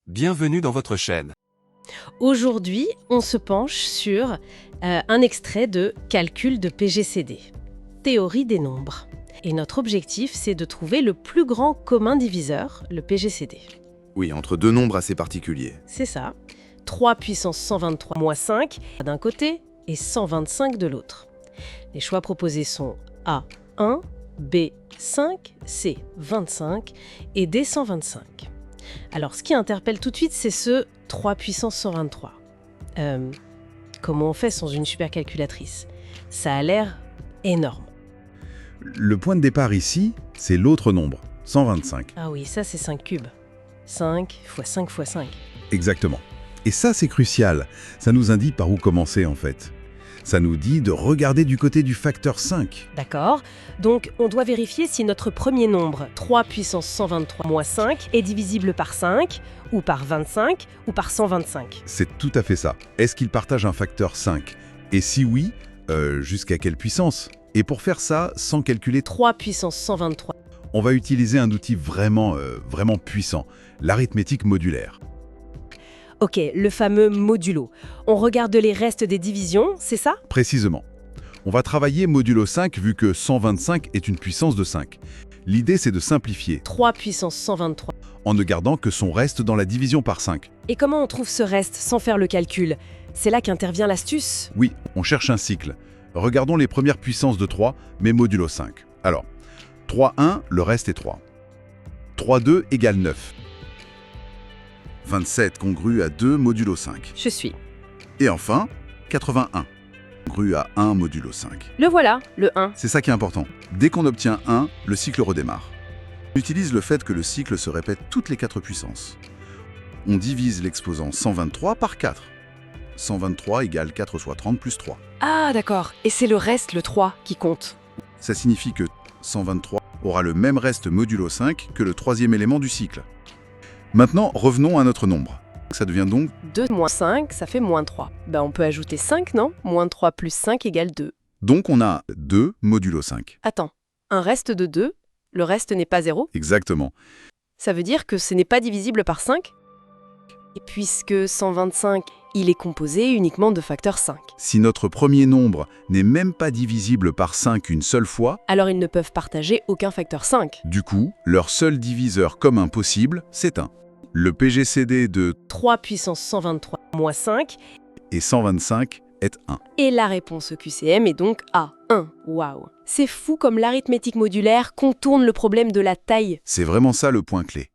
Bienvenue dans votre chaîne. Aujourd'hui, on se penche sur un extrait de Calcul de PGCD, théorie des nombres. Et notre objectif, c'est de trouver le plus grand commun diviseur, le PGCD. Oui, entre deux nombres assez particuliers. C'est ça. 3 puissance 123 moins 5 d'un côté et 125 de l'autre. Les choix proposés sont A, 1, B, 5, C, 25 et D, 125. Alors, ce qui interpelle tout de suite, c'est ce 3 puissance 123. Comment on fait sans une supercalculatrice? Ça a l'air énorme. Le point de départ ici, c'est l'autre nombre, 125. Ah oui, ça c'est 5 cubes. 5 fois 5 fois 5. Exactement. Et ça, c'est crucial. Ça nous indique par où commencer, en fait. Ça nous dit de regarder du côté du facteur 5. D'accord. Donc, on doit vérifier si notre premier nombre, 3 puissance 123 moins 5, est divisible par 5, ou par 25, ou par 125. C'est tout à fait ça. Est-ce qu'il partage un facteur 5? Et si oui, jusqu'à quelle puissance? Et pour faire ça, sans calculer, 3 puissance 123. on va utiliser un outil vraiment puissant, l'arithmétique modulaire. Ok, le fameux modulo. On regarde les restes des divisions, c'est ça? Précisément. On va travailler modulo 5 vu que 125 est une puissance de 5. L'idée, c'est de simplifier 3 puissance 123. en ne gardant que son reste dans la division par 5. Et comment on trouve ce reste sans faire le calcul? C'est là qu'intervient l'astuce. Oui, on cherche un cycle. Regardons les premières puissances de 3, mais modulo 5. Alors, 3, 1, le reste est 3. 3, 2 égale 9. 27 congru à 2 modulo 5. Je suis. Et enfin, 81 congru à 1 modulo 5. Le voilà, le 1. C'est ça qui est important. Dès qu'on obtient 1, le cycle redémarre. On utilise le fait que le cycle se répète toutes les 4 puissances. On divise l'exposant 123 par 4. 123 égale 4 fois 30 plus 3. Ah, d'accord. Et c'est le reste, le 3, qui compte. Ça signifie que 123 aura le même reste modulo 5 que le troisième élément du cycle. Maintenant, revenons à notre nombre. Ça devient donc 2 moins 5, ça fait moins 3. Ben, on peut ajouter 5, non? Moins 3 plus 5 égale 2. Donc on a 2 modulo 5. Attends, un reste de 2, le reste n'est pas 0? Exactement. Ça veut dire que ce n'est pas divisible par 5? Et puisque 125, il est composé uniquement de facteurs 5. Si notre premier nombre n'est même pas divisible par 5 une seule fois, Alors ils ne peuvent partager aucun facteur 5. du coup, leur seul diviseur commun possible, c'est 1. Le PGCD de 3 puissance 123 moins 5, et 125 est 1. et la réponse au QCM est donc A, 1. Waouh! C'est fou comme l'arithmétique modulaire contourne le problème de la taille. C'est vraiment ça le point clé.